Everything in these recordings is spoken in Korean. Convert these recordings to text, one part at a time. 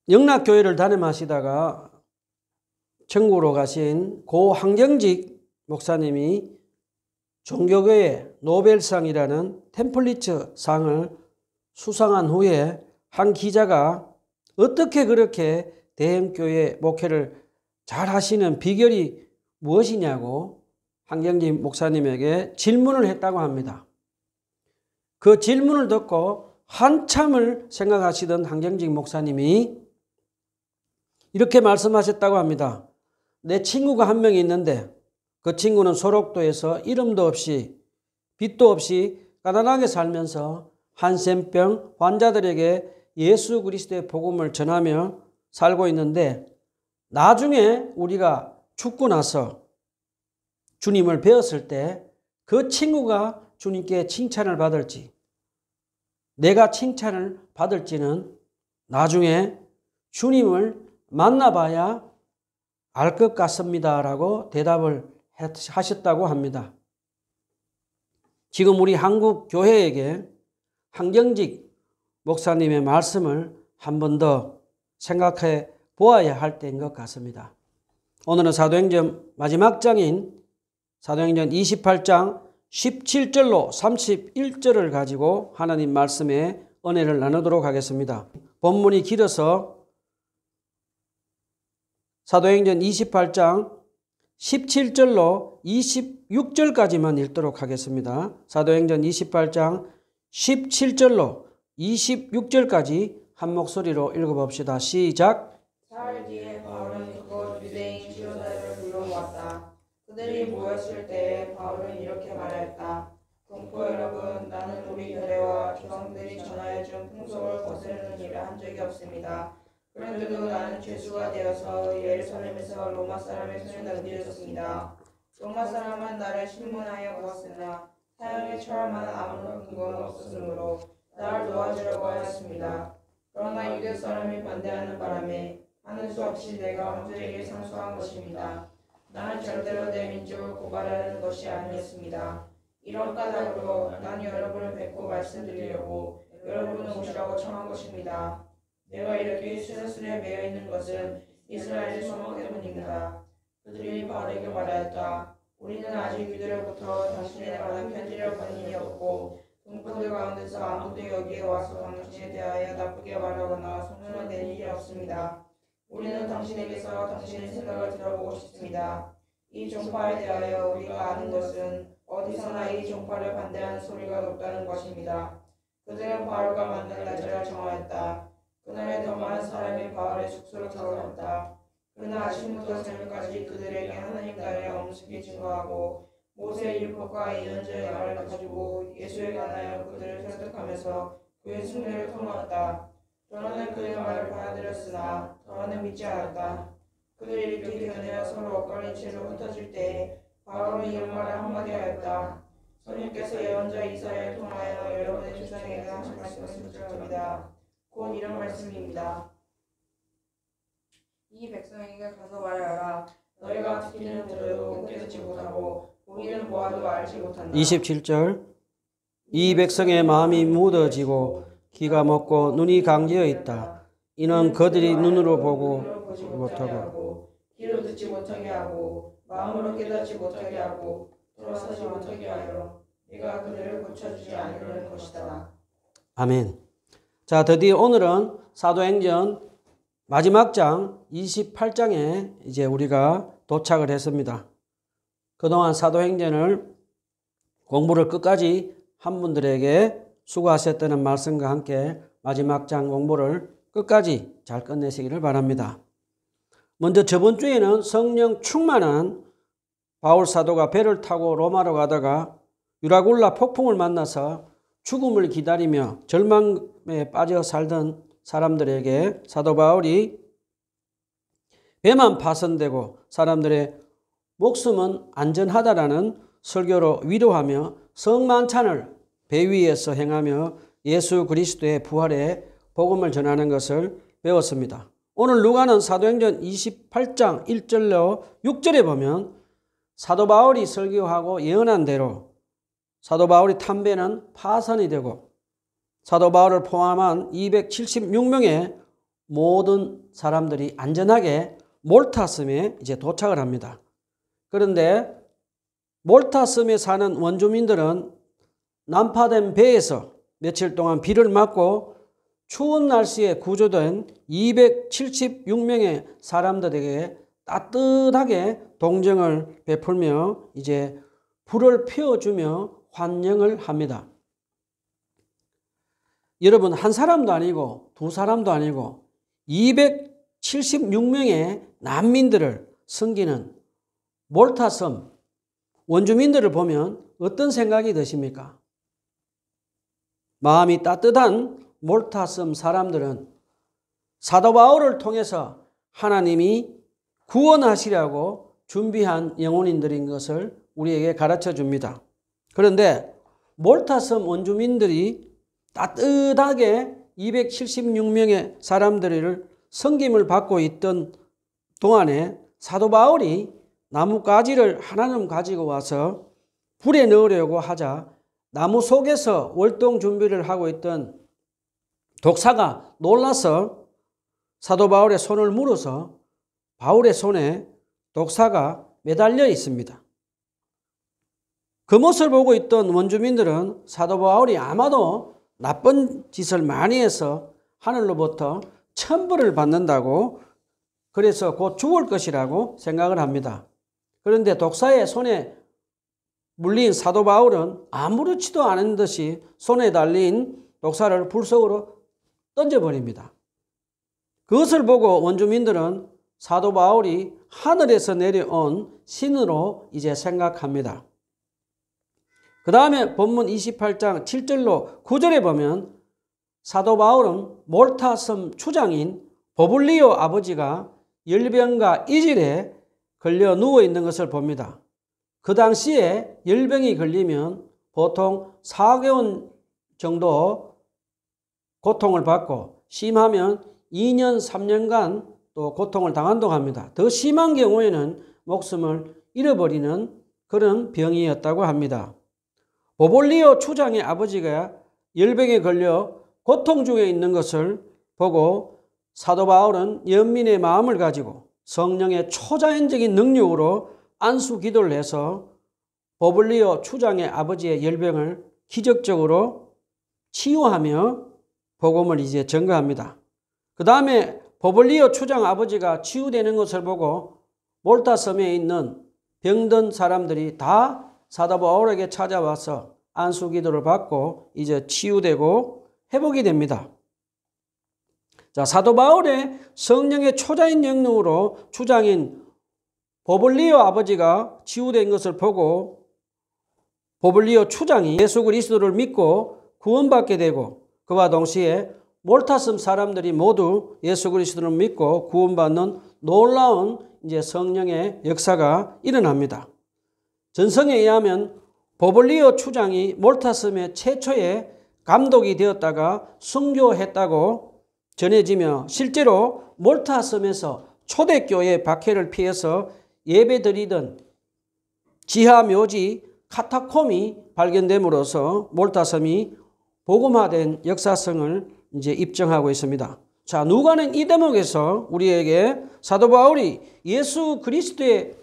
영락교회를 담임하시다가 천국으로 가신 고 황정직 목사님이 종교교회 노벨상이라는 템플리츠 상을 수상한 후에 한 기자가 어떻게 그렇게 대형교회 목회를 잘 하시는 비결이 무엇이냐고 황정직 목사님에게 질문을 했다고 합니다. 그 질문을 듣고 한참을 생각하시던 황정직 목사님이 이렇게 말씀하셨다고 합니다. 내 친구가 한 명이 있는데 그 친구는 소록도에서 이름도 없이 빚도 없이 가난하게 살면서 한센병 환자들에게 예수 그리스도의 복음을 전하며 살고 있는데 나중에 우리가 죽고 나서 주님을 배웠을 때 그 친구가 주님께 칭찬을 받을지 내가 칭찬을 받을지는 나중에 주님을 만나봐야 알 것 같습니다 라고 대답을 하셨다고 합니다. 지금 우리 한국 교회에게 황정직 목사님의 말씀을 한 번 더 생각해 보아야 할 때인 것 같습니다. 오늘은 사도행전 마지막 장인 사도행전 28장 17절로 31절을 가지고 하나님 말씀의 은혜를 나누도록 하겠습니다. 본문이 길어서 사도행전 28장 17절로 26절까지만 읽도록 하겠습니다. 사도행전 28장 17절로 26절까지 한 목소리로 읽어봅시다. 시작. 사흘 뒤에 바울은 그곳 유대인 지도자들을 불러모았다. 그들이 모였을 때에 바울은 이렇게 말하였다. 동포 여러분, 나는 우리 교회와 조상들이 전하여준 풍속을 거스르는 일을 한 적이 없습니다. 그런데도 나는 죄수가 되어서 예루살렘에서 로마 사람의 손에 넘겨졌습니다. 로마 사람은 나를 신문하여 모았으나 사형에 처할 만한 아무런 근거는 없었으므로 나를 놓아주려고 하였습니다. 그러나 유대 사람이 반대하는 바람에 하는 수 없이 내가 황제에게 상소한 것입니다. 나는 절대로 내 민족을 고발하는 것이 아니었습니다. 이런 까닭으로 난 여러분을 뵙고 말씀드리려고 여러분을 오시라고 청한 것입니다. 내가 이렇게 수레수레 매여 있는 것은 이스라엘의 소망 때문입니다. 그들이 바울에게 말하였다. 우리는 아직 유대로부터 당신에 관한 편지를 받은 일이 없고 동포들 가운데서 아무도 여기에 와서 당신에 대하여 나쁘게 말하거나 소문을 낸 일이 없습니다. 우리는 당신에게서 당신의 생각을 들어보고 싶습니다. 이 종파에 대하여 우리가 아는 것은 어디서나 이 종파를 반대하는 소리가 높다는 것입니다. 그들은 바울과 만날 날짜를 정하였다. 그날에 더 많은 사람이 바울의 숙소로 들어갔다. 그날 아침부터 저녁까지 그들에게 하나님 나라의 엄숙히 증거하고 모세의 율법과 예언자의 말을 가지고 예수에 관하여 그들을 설득하면서 그의 승리를 통하였다. 저는 그의 말을 받아들였으나 저는 믿지 않았다. 그들이 이렇게 견해어 서로 엇갈린 채로 흩어질 때에 바울은 이런 말을 한마디 하였다. 성령께서 예언자 이사야를 통하여 여러분의 조상에게 하신 말씀을 들었습니다. 곧 이런 말씀입니다. 이 백성에게 가서 말하라. 너희가 듣기는 들어도 깨닫지 못하고 보기는 보아도 알지 못한다. 27절. 이 백성의 마음이 무뎌지고 귀가 먹고 눈이 강제어 있다. 이는 그들이 눈으로 보고 못하고 귀로 듣지 못하게 하고 마음으로 깨닫지 못하게 하고 돌아서지 못하게 하여 네가 그들을 고쳐주지 않으려는 것이다. 아멘. 자, 드디어 오늘은 사도행전 마지막 장 28장에 이제 우리가 도착을 했습니다. 그동안 사도행전을 공부를 끝까지 한 분들에게 수고하셨다는 말씀과 함께 마지막 장 공부를 끝까지 잘 끝내시기를 바랍니다. 먼저 저번 주에는 성령 충만한 바울 사도가 배를 타고 로마로 가다가 유라굴라 폭풍을 만나서 죽음을 기다리며 절망에 빠져 살던 사람들에게 사도 바울이 배만 파손되고 사람들의 목숨은 안전하다라는 설교로 위로하며 성만찬을 배 위에서 행하며 예수 그리스도의 부활의 복음을 전하는 것을 배웠습니다. 오늘 누가는 사도행전 28장 1절로 6절에 보면 사도 바울이 설교하고 예언한 대로 사도 바울이 탄 배는 파손이 되고 사도 바울을 포함한 276명의 모든 사람들이 안전하게 몰타섬에 이제 도착을 합니다. 그런데 몰타섬에 사는 원주민들은 난파된 배에서 며칠 동안 비를 맞고 추운 날씨에 구조된 276명의 사람들에게 따뜻하게 동정을 베풀며 이제 불을 피워주며 환영을 합니다. 여러분, 한 사람도 아니고 두 사람도 아니고 276명의 난민들을 섬기는 몰타섬 원주민들을 보면 어떤 생각이 드십니까? 마음이 따뜻한 몰타섬 사람들은 사도 바울을 통해서 하나님이 구원하시려고 준비한 영혼인들인 것을 우리에게 가르쳐 줍니다. 그런데 몰타섬 원주민들이 따뜻하게 276명의 사람들을 섬김을 받고 있던 동안에 사도 바울이 나뭇가지를 하나는 가지고 와서 불에 넣으려고 하자 나무 속에서 월동 준비를 하고 있던 독사가 놀라서 사도 바울의 손을 물어서 바울의 손에 독사가 매달려 있습니다. 그 모습을 보고 있던 원주민들은 사도 바울이 아마도 나쁜 짓을 많이 해서 하늘로부터 천벌을 받는다고, 그래서 곧 죽을 것이라고 생각을 합니다. 그런데 독사의 손에 물린 사도 바울은 아무렇지도 않은 듯이 손에 달린 독사를 불 속으로 던져버립니다. 그것을 보고 원주민들은 사도 바울이 하늘에서 내려온 신으로 이제 생각합니다. 그 다음에 본문 28장 7절로 9절에 보면 사도 바울은 몰타섬 추장인 보블리오 아버지가 열병과 이질에 걸려 누워있는 것을 봅니다. 그 당시에 열병이 걸리면 보통 4개월 정도 고통을 받고 심하면 2년, 3년간 또 고통을 당한다고 합니다. 더 심한 경우에는 목숨을 잃어버리는 그런 병이었다고 합니다. 보볼리오 추장의 아버지가 열병에 걸려 고통 중에 있는 것을 보고 사도 바울은 연민의 마음을 가지고 성령의 초자연적인 능력으로 안수 기도를 해서 보블리오 추장의 아버지의 열병을 기적적으로 치유하며 복음을 이제 전가합니다. 그 다음에 보블리오 추장 아버지가 치유되는 것을 보고 몰타섬에 있는 병든 사람들이 다 사도 바울에게 찾아와서 안수 기도를 받고 이제 치유되고 회복이 됩니다. 자, 사도 바울의 성령의 초자인 영능으로 추장인 보블리오 아버지가 치유된 것을 보고 보블리오 추장이 예수 그리스도를 믿고 구원받게 되고 그와 동시에 몰타섬 사람들이 모두 예수 그리스도를 믿고 구원받는 놀라운 이제 성령의 역사가 일어납니다. 전성에 의하면 보블리오 추장이 몰타섬의 최초의 감독이 되었다가 순교했다고 전해지며 실제로 몰타섬에서 초대교회 박해를 피해서 예배드리던 지하묘지 카타콤이 발견됨으로써 몰타섬이 복음화된 역사성을 이제 입증하고 있습니다. 자, 누가는 이 대목에서 우리에게 사도 바울이 예수 그리스도의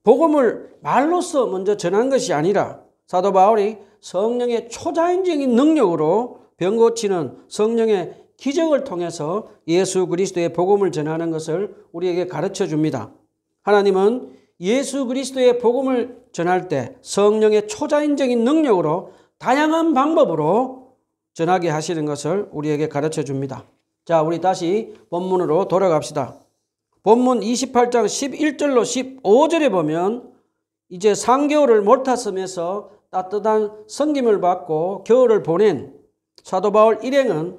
복음을 말로써 먼저 전한 것이 아니라 사도 바울이 성령의 초자연적인 능력으로 병 고치는 성령의 기적을 통해서 예수 그리스도의 복음을 전하는 것을 우리에게 가르쳐 줍니다. 하나님은 예수 그리스도의 복음을 전할 때 성령의 초자연적인 능력으로 다양한 방법으로 전하게 하시는 것을 우리에게 가르쳐 줍니다. 자, 우리 다시 본문으로 돌아갑시다. 본문 28장 11절로 15절에 보면 이제 3개월을 몰타섬에서 따뜻한 섬김을 받고 겨울을 보낸 사도 바울 일행은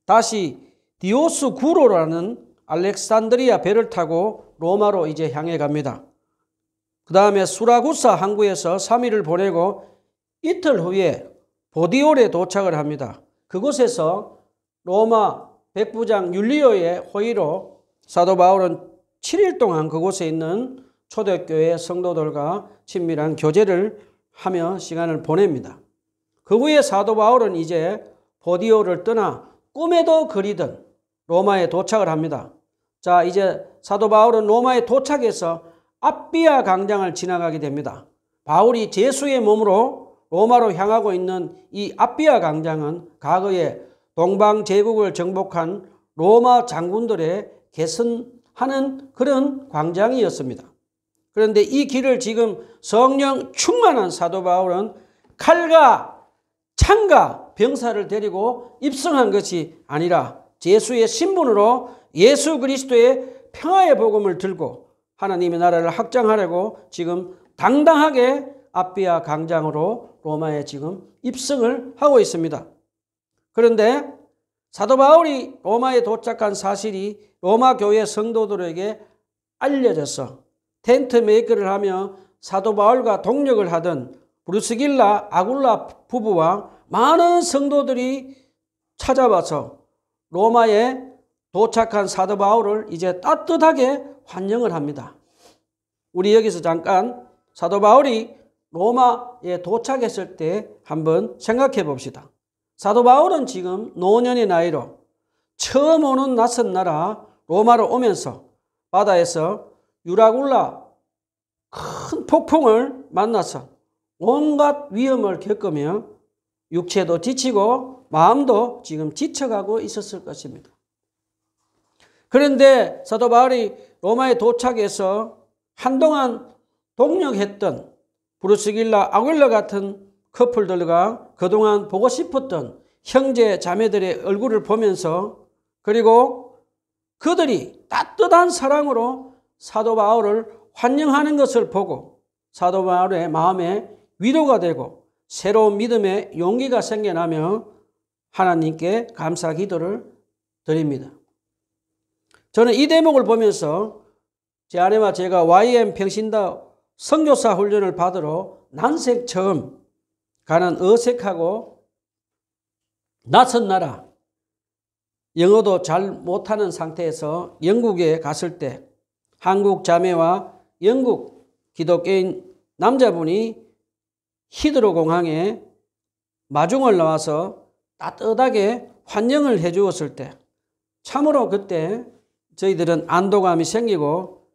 다시 디오스 구로라는 알렉산드리아 배를 타고 로마로 이제 향해 갑니다. 그 다음에 수라구사 항구에서 3일을 보내고 이틀 후에 보디올에 도착을 합니다. 그곳에서 로마 백부장 율리오의 호의로 사도 바울은 7일 동안 그곳에 있는 초대교회 성도들과 친밀한 교제를 하며 시간을 보냅니다. 그 후에 사도 바울은 이제 보디올을 떠나 꿈에도 그리던 로마에 도착을 합니다. 자, 이제 사도 바울은 로마에 도착해서 아비아 광장을 지나가게 됩니다. 바울이 제수의 몸으로 로마로 향하고 있는 이 아비아 광장은 과거에 동방 제국을 정복한 로마 장군들의 개선하는 그런 광장이었습니다. 그런데 이 길을 지금 성령 충만한 사도 바울은 칼과 창과 병사를 데리고 입성한 것이 아니라 제수의 신분으로 예수 그리스도의 평화의 복음을 들고 하나님의 나라를 확장하려고 지금 당당하게 아비아 광장으로 로마에 지금 입성을 하고 있습니다. 그런데 사도 바울이 로마에 도착한 사실이 로마 교회 성도들에게 알려져서 텐트 메이커를 하며 사도 바울과 동력을 하던 브루스길라 아굴라 부부와 많은 성도들이 찾아와서 로마에 도착한 사도 바울을 이제 따뜻하게 환영을 합니다. 우리 여기서 잠깐 사도 바울이 로마에 도착했을 때 한번 생각해 봅시다. 사도 바울은 지금 노년의 나이로 처음 오는 낯선 나라 로마로 오면서 바다에서 유라굴라 큰 폭풍을 만나서 온갖 위험을 겪으며 육체도 지치고 마음도 지금 지쳐가고 있었을 것입니다. 그런데 사도 바울이 로마에 도착해서 한동안 동력했던 브루스길라 아굴라 같은 커플들과 그동안 보고 싶었던 형제 자매들의 얼굴을 보면서 그리고 그들이 따뜻한 사랑으로 사도 바울을 환영하는 것을 보고 사도 바울의 마음에 위로가 되고 새로운 믿음의 용기가 생겨나며 하나님께 감사 기도를 드립니다. 저는 이 대목을 보면서 제 아내와 제가 YM 평신다 선교사 훈련을 받으러 난생 처음 가는 어색하고 낯선 나라, 영어도 잘 못하는 상태에서 영국에 갔을 때 한국 자매와 영국 기독교인 남자분이 히드로 공항에 마중을 나와서 따뜻하게 환영을 해 주었을 때 참으로 그때 저희들은 안도감이 생기고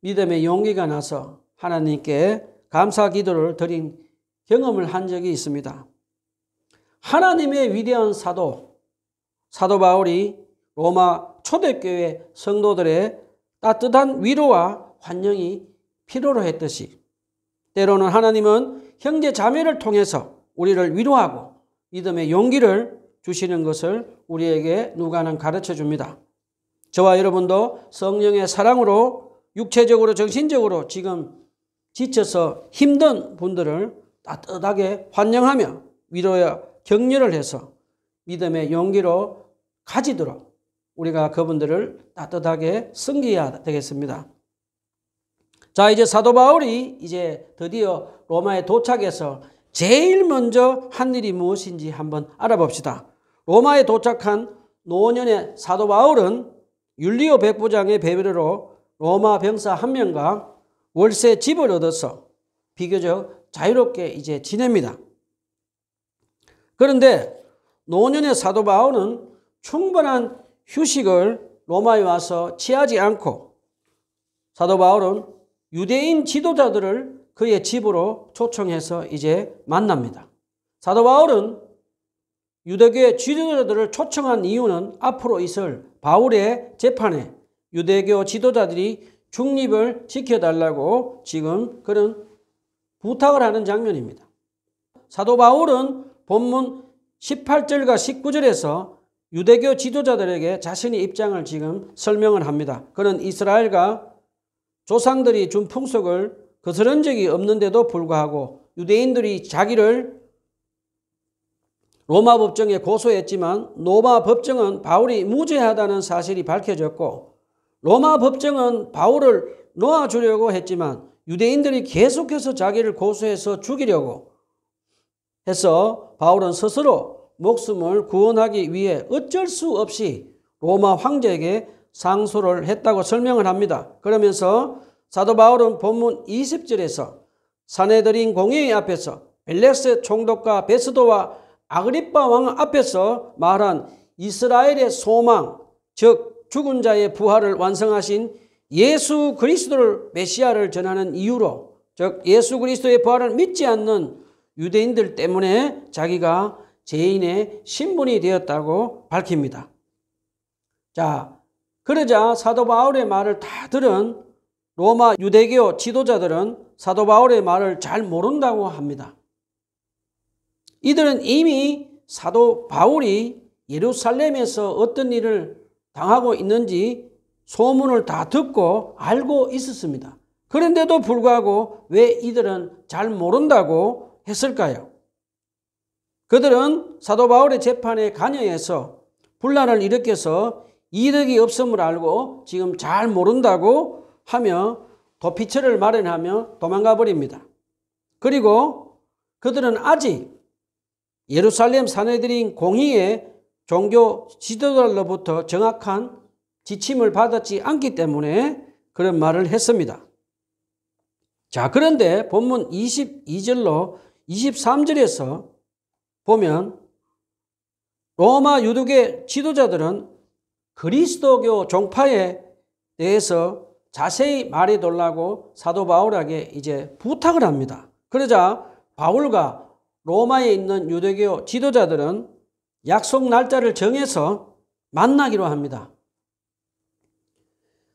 믿음의 용기가 나서 하나님께 감사 기도를 드린 경험을 한 적이 있습니다. 하나님의 위대한 사도 바울이 로마 초대교회 성도들의 따뜻한 위로와 환영이 필요로 했듯이 때로는 하나님은 형제 자매를 통해서 우리를 위로하고 믿음의 용기를 주시는 것을 우리에게 누가는 가르쳐 줍니다. 저와 여러분도 성령의 사랑으로 육체적으로 정신적으로 지금 지쳐서 힘든 분들을 따뜻하게 환영하며 위로와 격려를 해서 믿음의 용기로 가지도록 우리가 그분들을 따뜻하게 섬겨야 되겠습니다. 자, 이제 사도 바울이 이제 드디어 로마에 도착해서 제일 먼저 한 일이 무엇인지 한번 알아봅시다. 로마에 도착한 노년의 사도 바울은 율리오 백부장의 배려로 로마 병사 한 명과 월세 집을 얻어서 비교적 자유롭게 이제 지냅니다. 그런데 노년의 사도 바울은 충분한 휴식을 로마에 와서 취하지 않고 사도 바울은 유대인 지도자들을 그의 집으로 초청해서 이제 만납니다. 사도 바울은 유대교의 지도자들을 초청한 이유는 앞으로 있을 바울의 재판에 유대교 지도자들이 중립을 지켜달라고 지금 그런 부탁을 하는 장면입니다. 사도 바울은 본문 18절과 19절에서 유대교 지도자들에게 자신의 입장을 지금 설명을 합니다. 그는 이스라엘과 조상들이 준 풍속을 거스른 적이 없는데도 불구하고 유대인들이 자기를 로마 법정에 고소했지만 로마 법정은 바울이 무죄하다는 사실이 밝혀졌고 로마 법정은 바울을 놓아주려고 했지만 유대인들이 계속해서 자기를 고소해서 죽이려고 해서 바울은 스스로 목숨을 구원하기 위해 어쩔 수 없이 로마 황제에게 상소를 했다고 설명을 합니다. 그러면서 사도 바울은 본문 20절에서 사내들인 공회의 앞에서 벨렉스 총독과 베스도와 아그리빠 왕 앞에서 말한 이스라엘의 소망, 즉 죽은 자의 부활을 완성하신 예수 그리스도를 메시아를 전하는 이유로, 즉 예수 그리스도의 부활을 믿지 않는 유대인들 때문에 자기가 죄인의 신분이 되었다고 밝힙니다. 자, 그러자 사도 바울의 말을 다 들은 로마 유대교 지도자들은 사도 바울의 말을 잘 모른다고 합니다. 이들은 이미 사도 바울이 예루살렘에서 어떤 일을 당하고 있는지 소문을 다 듣고 알고 있었습니다. 그런데도 불구하고 왜 이들은 잘 모른다고 했을까요? 그들은 사도 바울의 재판에 관여해서 분란을 일으켜서 이득이 없음을 알고 지금 잘 모른다고 하며 도피처를 마련하며 도망가 버립니다. 그리고 그들은 아직 예루살렘 사내들인 공의의 종교 지도자들로부터 정확한 지침을 받았지 않기 때문에 그런 말을 했습니다. 자, 그런데 본문 22절로 23절에서 보면 로마 유대교 지도자들은 그리스도교 종파에 대해서 자세히 말해달라고 사도 바울에게 이제 부탁을 합니다. 그러자 바울과 로마에 있는 유대교 지도자들은 약속 날짜를 정해서 만나기로 합니다.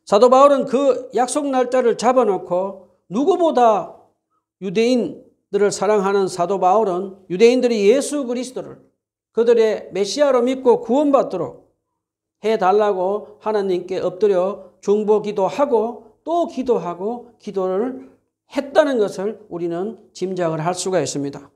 사도 바울은 그 약속 날짜를 잡아놓고 누구보다 유대인들을 사랑하는 사도 바울은 유대인들이 예수 그리스도를 그들의 메시아로 믿고 구원받도록 해달라고 하나님께 엎드려 중보 기도하고 또 기도하고 기도를 했다는 것을 우리는 짐작을 할 수가 있습니다.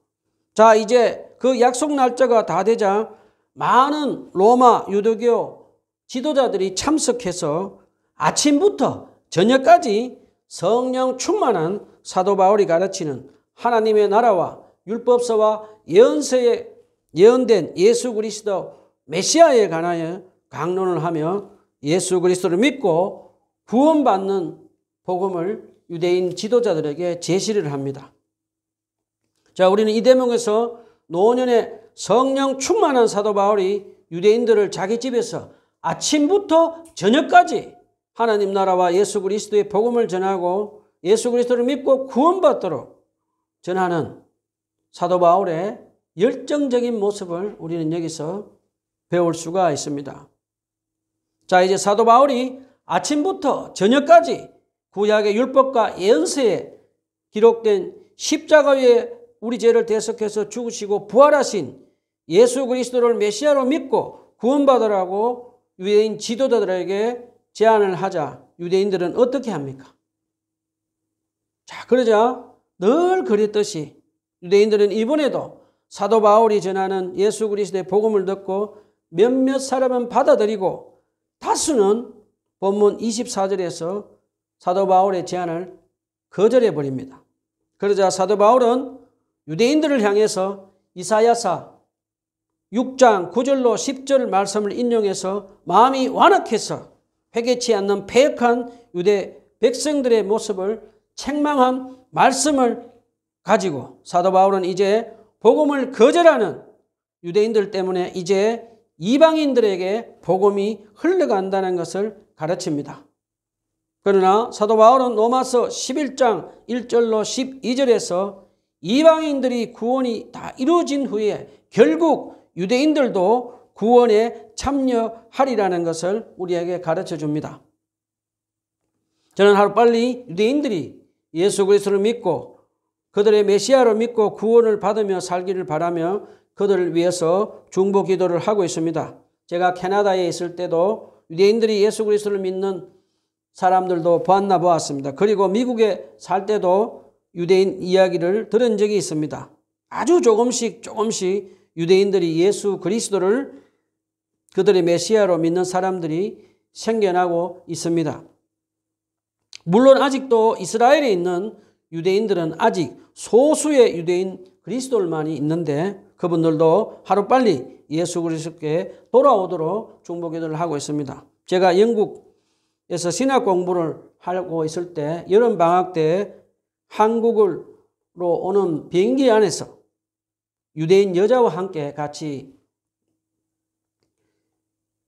자, 이제 그 약속 날짜가 다 되자 많은 로마 유대교 지도자들이 참석해서 아침부터 저녁까지 성령 충만한 사도 바울이 가르치는 하나님의 나라와 율법서와 예언서에 예언된 예수 그리스도 메시아에 관하여 강론을 하며 예수 그리스도를 믿고 구원받는 복음을 유대인 지도자들에게 제시를 합니다. 자, 우리는 이 대목에서 노년의 성령 충만한 사도 바울이 유대인들을 자기 집에서 아침부터 저녁까지 하나님 나라와 예수 그리스도의 복음을 전하고 예수 그리스도를 믿고 구원받도록 전하는 사도 바울의 열정적인 모습을 우리는 여기서 배울 수가 있습니다. 자, 이제 사도 바울이 아침부터 저녁까지 구약의 율법과 예언서에 기록된 십자가 위에 우리 죄를 대속해서 죽으시고 부활하신 예수 그리스도를 메시아로 믿고 구원받으라고 유대인 지도자들에게 제안을 하자 유대인들은 어떻게 합니까? 자, 그러자 늘 그랬듯이 유대인들은 이번에도 사도 바울이 전하는 예수 그리스도의 복음을 듣고 몇몇 사람은 받아들이고 다수는 본문 24절에서 사도 바울의 제안을 거절해 버립니다. 그러자 사도 바울은 유대인들을 향해서 이사야서 6장 9절로 10절 말씀을 인용해서 마음이 완악해서 회개치 않는 패역한 유대 백성들의 모습을 책망한 말씀을 가지고 사도 바울은 이제 복음을 거절하는 유대인들 때문에 이제 이방인들에게 복음이 흘러간다는 것을 가르칩니다. 그러나 사도 바울은 로마서 11장 1절로 12절에서 이방인들이 구원이 다 이루어진 후에 결국 유대인들도 구원에 참여하리라는 것을 우리에게 가르쳐 줍니다. 저는 하루빨리 유대인들이 예수 그리스도를 믿고 그들의 메시아를 믿고 구원을 받으며 살기를 바라며 그들을 위해서 중보 기도를 하고 있습니다. 제가 캐나다에 있을 때도 유대인들이 예수 그리스도를 믿는 사람들도 만나 보았습니다. 그리고 미국에 살 때도 유대인 이야기를 들은 적이 있습니다. 아주 조금씩 유대인들이 예수 그리스도를 그들의 메시아로 믿는 사람들이 생겨나고 있습니다. 물론 아직도 이스라엘에 있는 유대인들은 아직 소수의 유대인 그리스도인만이 있는데 그분들도 하루빨리 예수 그리스도께 돌아오도록 중보기도를 하고 있습니다. 제가 영국에서 신학 공부를 하고 있을 때 여름 방학 때 한국으로 오는 비행기 안에서 유대인 여자와 함께 같이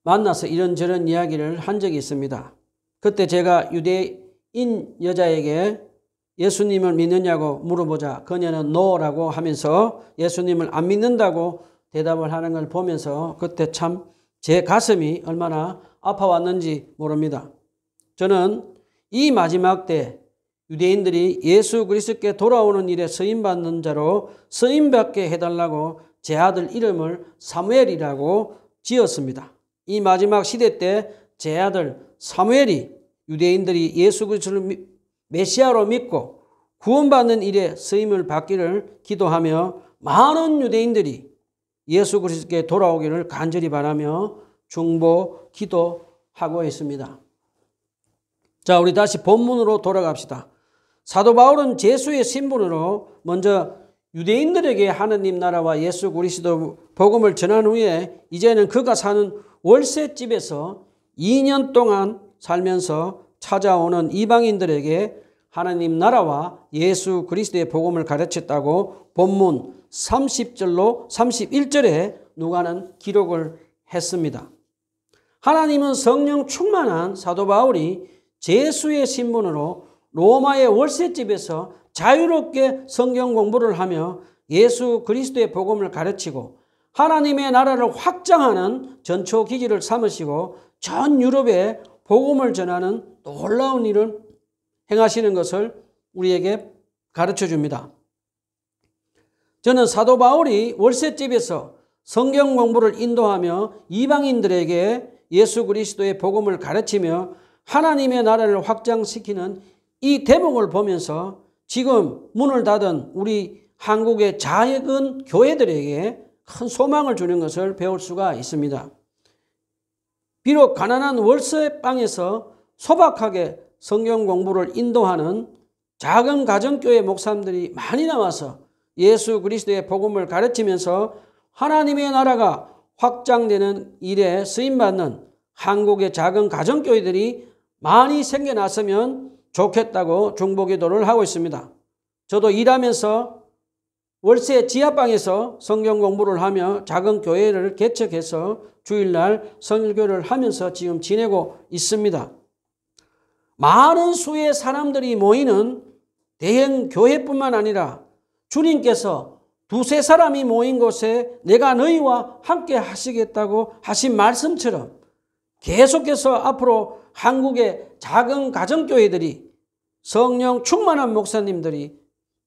만나서 이런저런 이야기를 한 적이 있습니다. 그때 제가 유대인 여자에게 예수님을 믿느냐고 물어보자 그녀는 노라고 하면서 예수님을 안 믿는다고 대답을 하는 걸 보면서 그때 참 제 가슴이 얼마나 아파왔는지 모릅니다. 저는 이 마지막 때 유대인들이 예수 그리스도께 돌아오는 일에 쓰임받는 자로 쓰임받게 해달라고 제 아들 이름을 사무엘이라고 지었습니다. 이 마지막 시대 때 제 아들 사무엘이 유대인들이 예수 그리스도를 메시아로 믿고 구원받는 일에 쓰임을 받기를 기도하며 많은 유대인들이 예수 그리스도께 돌아오기를 간절히 바라며 중보 기도하고 있습니다. 자, 우리 다시 본문으로 돌아갑시다. 사도 바울은 제수의 신분으로 먼저 유대인들에게 하느님 나라와 예수 그리스도 복음을 전한 후에 이제는 그가 사는 월세집에서 2년 동안 살면서 찾아오는 이방인들에게 하나님 나라와 예수 그리스도의 복음을 가르쳤다고 본문 30절로 31절에 누가는 기록을 했습니다. 하나님은 성령 충만한 사도 바울이 제수의 신분으로 로마의 월세집에서 자유롭게 성경 공부를 하며 예수 그리스도의 복음을 가르치고 하나님의 나라를 확장하는 전초 기지를 삼으시고 전 유럽에 복음을 전하는 놀라운 일을 행하시는 것을 우리에게 가르쳐 줍니다. 저는 사도 바울이 월세집에서 성경 공부를 인도하며 이방인들에게 예수 그리스도의 복음을 가르치며 하나님의 나라를 확장시키는 이 대목을 보면서 지금 문을 닫은 우리 한국의 작은 교회들에게 큰 소망을 주는 것을 배울 수가 있습니다. 비록 가난한 월세방에서 소박하게 성경 공부를 인도하는 작은 가정교회 목사님들이 많이 나와서 예수 그리스도의 복음을 가르치면서 하나님의 나라가 확장되는 일에 쓰임받는 한국의 작은 가정교회들이 많이 생겨났으면 좋겠다고 중보기도를 하고 있습니다. 저도 일하면서 월세 지하방에서 성경 공부를 하며 작은 교회를 개척해서 주일날 설교를 하면서 지금 지내고 있습니다. 많은 수의 사람들이 모이는 대형 교회뿐만 아니라 주님께서 두세 사람이 모인 곳에 내가 너희와 함께 하시겠다고 하신 말씀처럼 계속해서 앞으로 한국의 작은 가정교회들이 성령 충만한 목사님들이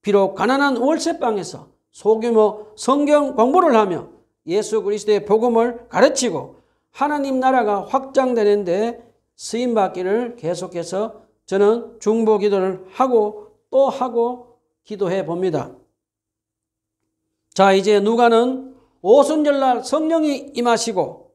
비록 가난한 월세방에서 소규모 성경 공부를 하며 예수 그리스도의 복음을 가르치고 하나님 나라가 확장되는데 쓰임받기를 계속해서 저는 중보 기도를 하고 또 하고 기도해 봅니다. 자, 이제 누가는 오순절날 성령이 임하시고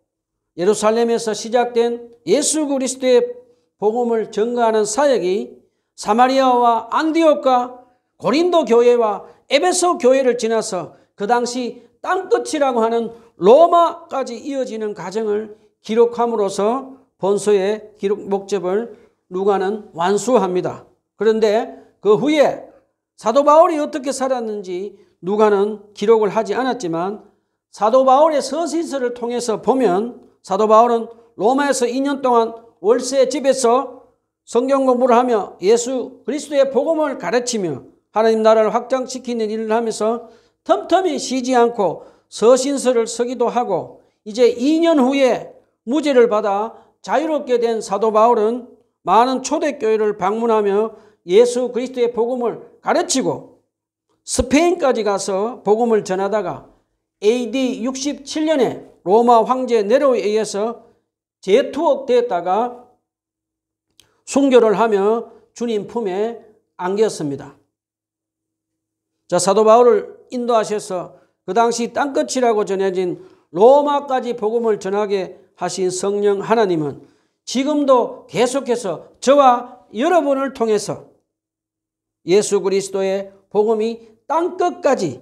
예루살렘에서 시작된 예수 그리스도의 복음을 전가하는 사역이 사마리아와 안디옥과 고린도 교회와 에베소 교회를 지나서 그 당시 땅끝이라고 하는 로마까지 이어지는 과정을 기록함으로써 본서의 기록 목적을 누가는 완수합니다. 그런데 그 후에 사도 바울이 어떻게 살았는지 누가는 기록을 하지 않았지만 사도 바울의 서신서를 통해서 보면 사도 바울은 로마에서 2년 동안 월세 집에서 성경 공부를 하며 예수 그리스도의 복음을 가르치며 하나님 나라를 확장시키는 일을 하면서 틈틈이 쉬지 않고 서신서를 쓰기도 하고 이제 2년 후에 무죄를 받아 자유롭게 된 사도 바울은 많은 초대교회를 방문하며 예수 그리스도의 복음을 가르치고 스페인까지 가서 복음을 전하다가 AD 67년에 로마 황제 네로에 의해서 재투옥되었다가 순교를 하며 주님 품에 안겼습니다. 자, 사도 바울을 인도하셔서 그 당시 땅끝이라고 전해진 로마까지 복음을 전하게 하신 성령 하나님은 지금도 계속해서 저와 여러분을 통해서 예수 그리스도의 복음이 땅끝까지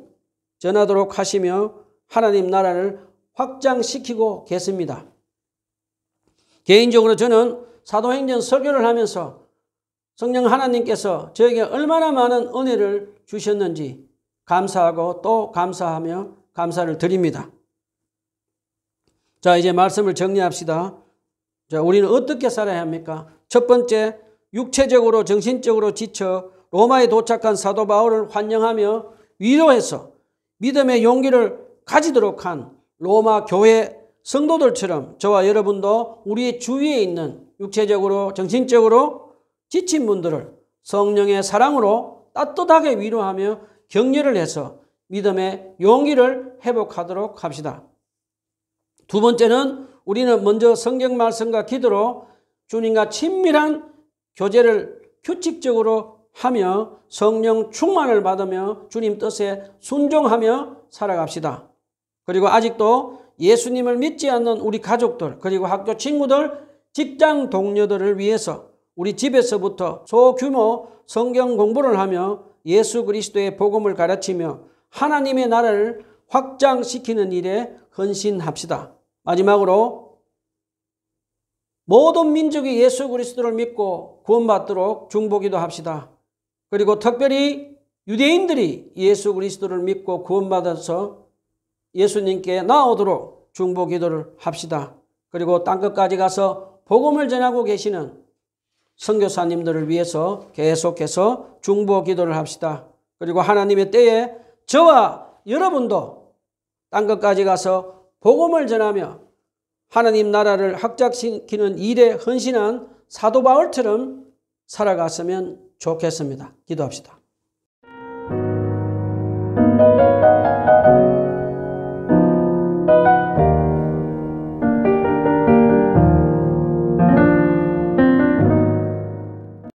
전하도록 하시며 하나님 나라를 확장시키고 계십니다. 개인적으로 저는 사도행전 설교를 하면서 성령 하나님께서 저에게 얼마나 많은 은혜를 주셨는지 감사하고 또 감사하며 감사를 드립니다. 자, 이제 말씀을 정리합시다. 자, 우리는 어떻게 살아야 합니까? 첫 번째, 육체적으로 정신적으로 지쳐 로마에 도착한 사도 바울을 환영하며 위로해서 믿음의 용기를 가지도록 한 로마 교회 성도들처럼 저와 여러분도 우리의 주위에 있는 육체적으로 정신적으로 지친 분들을 성령의 사랑으로 따뜻하게 위로하며 격려를 해서 믿음의 용기를 회복하도록 합시다. 두 번째는 우리는 먼저 성경 말씀과 기도로 주님과 친밀한 교제를 규칙적으로 하며 성령 충만을 받으며 주님 뜻에 순종하며 살아갑시다. 그리고 아직도 예수님을 믿지 않는 우리 가족들, 그리고 학교 친구들, 직장 동료들을 위해서 우리 집에서부터 소규모 성경 공부를 하며 예수 그리스도의 복음을 가르치며 하나님의 나라를 확장시키는 일에 헌신합시다. 마지막으로 모든 민족이 예수 그리스도를 믿고 구원받도록 중보기도 합시다. 그리고 특별히 유대인들이 예수 그리스도를 믿고 구원받아서 예수님께 나오도록 중보기도를 합시다. 그리고 땅끝까지 가서 복음을 전하고 계시는 선교사님들을 위해서 계속해서 중보기도를 합시다. 그리고 하나님의 때에 저와 여러분도 땅끝까지 가서 복음을 전하며 하나님 나라를 확장시키는 일에 헌신한 사도 바울처럼 살아갔으면 좋겠습니다. 기도합시다.